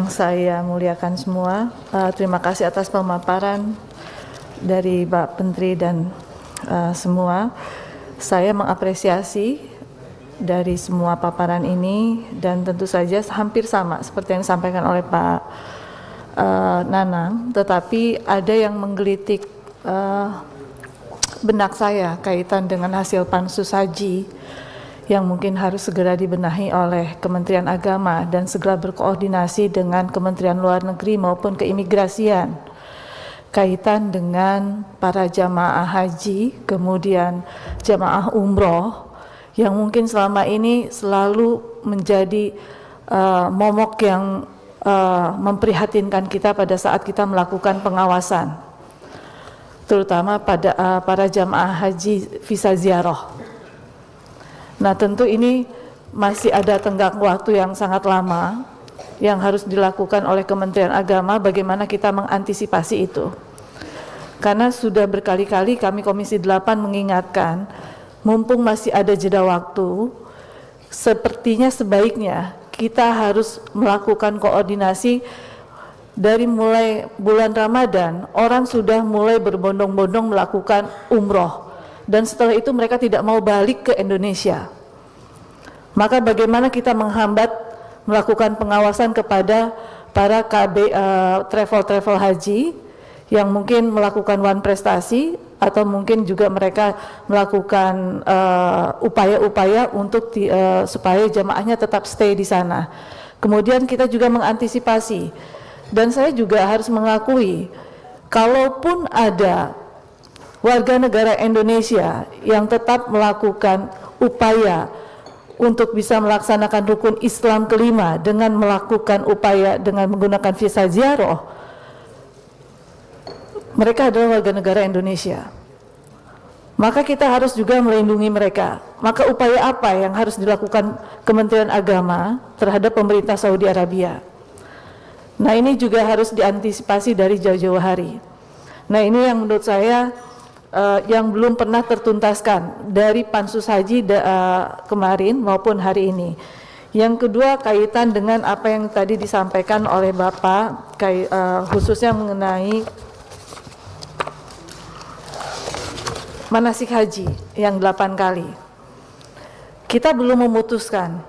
Saya muliakan semua, terima kasih atas pemaparan dari Pak Menteri dan semua. Saya mengapresiasi dari semua paparan ini dan tentu saja hampir sama seperti yang disampaikan oleh Pak Nanang, tetapi ada yang menggelitik benak saya kaitan dengan hasil pansus haji yang mungkin harus segera dibenahi oleh Kementerian Agama dan segera berkoordinasi dengan Kementerian Luar Negeri maupun keimigrasian kaitan dengan para jamaah haji, kemudian jamaah umroh yang mungkin selama ini selalu menjadi momok yang memprihatinkan kita pada saat kita melakukan pengawasan, terutama pada para jamaah haji visa ziarah. Nah, tentu ini masih ada tenggang waktu yang sangat lama yang harus dilakukan oleh Kementerian Agama bagaimana kita mengantisipasi itu. Karena sudah berkali-kali kami Komisi 8 mengingatkan, mumpung masih ada jeda waktu, sepertinya sebaiknya kita harus melakukan koordinasi dari mulai bulan Ramadan, orang sudah mulai berbondong-bondong melakukan umroh. Dan setelah itu mereka tidak mau balik ke Indonesia. Maka bagaimana kita menghambat melakukan pengawasan kepada para KB travel haji yang mungkin melakukan one prestasi atau mungkin juga mereka melakukan upaya-upaya untuk supaya jamaahnya tetap stay di sana. Kemudian kita juga mengantisipasi, dan saya juga harus mengakui, kalaupun ada warga negara Indonesia yang tetap melakukan upaya untuk bisa melaksanakan rukun Islam kelima dengan melakukan upaya dengan menggunakan visa ziarah, mereka adalah warga negara Indonesia. Maka kita harus juga melindungi mereka. Maka upaya apa yang harus dilakukan Kementerian Agama terhadap pemerintah Saudi Arabia? Nah, ini juga harus diantisipasi dari jauh-jauh hari. Nah, ini yang menurut saya yang belum pernah tertuntaskan dari pansus haji kemarin maupun hari ini. Yang kedua, kaitan dengan apa yang tadi disampaikan oleh Bapak, khususnya mengenai manasik haji yang 8 kali. Kita belum memutuskan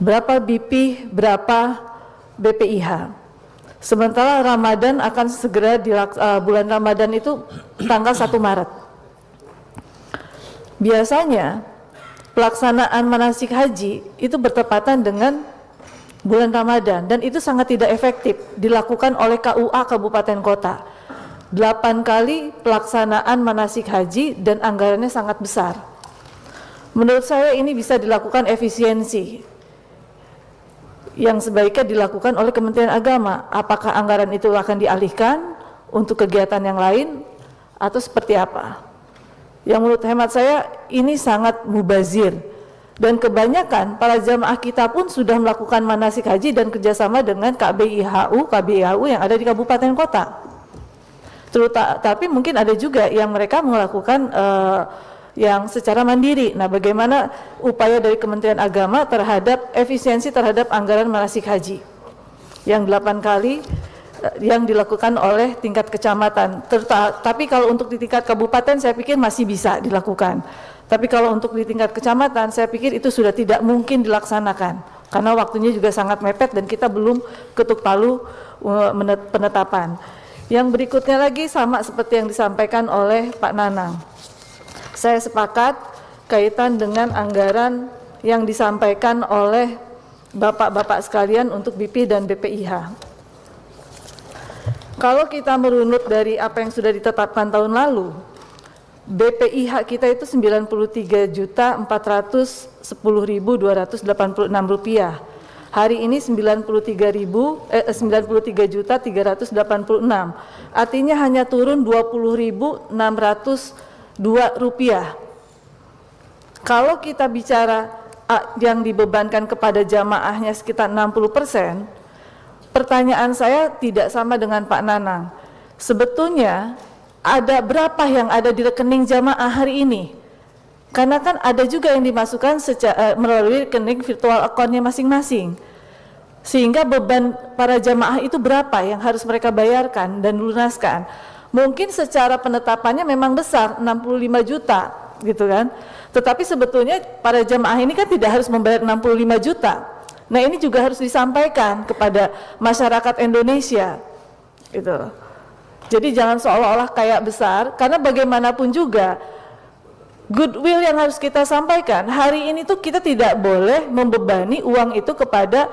berapa BP, berapa BPIH. Sementara Ramadan akan segera bulan Ramadan itu tanggal 1 Maret. Biasanya pelaksanaan manasik haji itu bertepatan dengan bulan Ramadan dan itu sangat tidak efektif dilakukan oleh KUA kabupaten kota. 8 kali pelaksanaan manasik haji dan anggarannya sangat besar. Menurut saya ini bisa dilakukan efisiensi yang sebaiknya dilakukan oleh Kementerian Agama. Apakah anggaran itu akan dialihkan untuk kegiatan yang lain atau seperti apa? Yang menurut hemat saya ini sangat mubazir, dan kebanyakan para jamaah kita pun sudah melakukan manasik haji dan kerjasama dengan KBIHU yang ada di kabupaten kota. Tapi mungkin ada juga yang mereka melakukan yang secara mandiri. Nah, bagaimana upaya dari Kementerian Agama terhadap efisiensi terhadap anggaran manasik haji yang 8 kali yang dilakukan oleh tingkat kecamatan. Tapi kalau untuk di tingkat kabupaten saya pikir masih bisa dilakukan. Tapi kalau untuk di tingkat kecamatan saya pikir itu sudah tidak mungkin dilaksanakan karena waktunya juga sangat mepet dan kita belum ketuk palu penetapan. Yang berikutnya lagi sama seperti yang disampaikan oleh Pak Nanang. Saya sepakat kaitan dengan anggaran yang disampaikan oleh Bapak-bapak sekalian untuk BP dan BPIH. Kalau kita merunut dari apa yang sudah ditetapkan tahun lalu, BPIH kita itu Rp93.410.286. Hari ini 93.386. Artinya hanya turun Rp20.602. Kalau kita bicara yang dibebankan kepada jamaahnya sekitar 60%, pertanyaan saya tidak sama dengan Pak Nanang. Sebetulnya ada berapa yang ada di rekening jamaah hari ini? Karena kan ada juga yang dimasukkan melalui rekening virtual account-nya masing-masing. Sehingga beban para jamaah itu berapa yang harus mereka bayarkan dan lunaskan. Mungkin secara penetapannya memang besar, 65 juta gitu kan. Tetapi sebetulnya para jamaah ini kan tidak harus membayar 65 juta. Nah ini juga harus disampaikan kepada masyarakat Indonesia gitu. Jadi jangan seolah-olah kayak besar, karena bagaimanapun juga goodwill yang harus kita sampaikan, hari ini tuh kita tidak boleh membebani uang itu kepada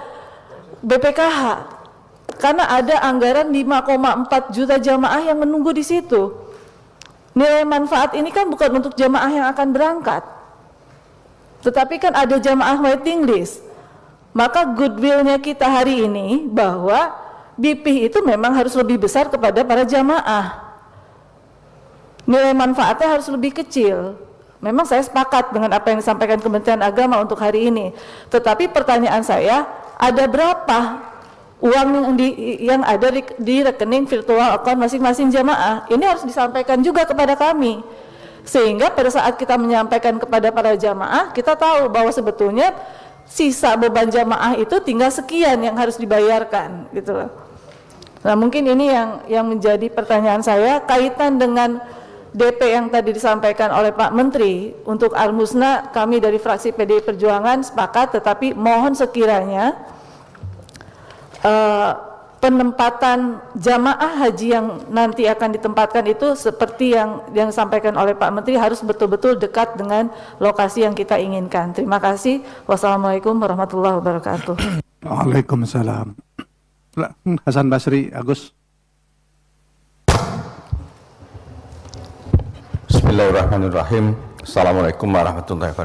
BPKH karena ada anggaran 5,4 juta jamaah yang menunggu di situ. Nilai manfaat ini kan bukan untuk jamaah yang akan berangkat, tetapi kan ada jamaah waiting list. Maka goodwill-nya kita hari ini bahwa BP itu memang harus lebih besar kepada para jamaah. Nilai manfaatnya harus lebih kecil. Memang saya sepakat dengan apa yang disampaikan Kementerian Agama untuk hari ini. Tetapi pertanyaan saya, ada berapa uang yang ada di rekening virtual account masing-masing jamaah? Ini harus disampaikan juga kepada kami. Sehingga pada saat kita menyampaikan kepada para jamaah, kita tahu bahwa sebetulnya sisa beban jamaah itu tinggal sekian yang harus dibayarkan gitu loh. Nah mungkin ini yang menjadi pertanyaan saya kaitan dengan DP yang tadi disampaikan oleh Pak Menteri. Untuk Al-Musna kami dari fraksi PDI Perjuangan sepakat, tetapi mohon sekiranya penempatan jamaah haji yang nanti akan ditempatkan itu seperti yang disampaikan oleh Pak Menteri harus betul-betul dekat dengan lokasi yang kita inginkan. Terima kasih. Wassalamualaikum warahmatullahi wabarakatuh. Waalaikumsalam. Hasan Basri, Agus. Bismillahirrahmanirrahim. Assalamualaikum warahmatullahi wabarakatuh.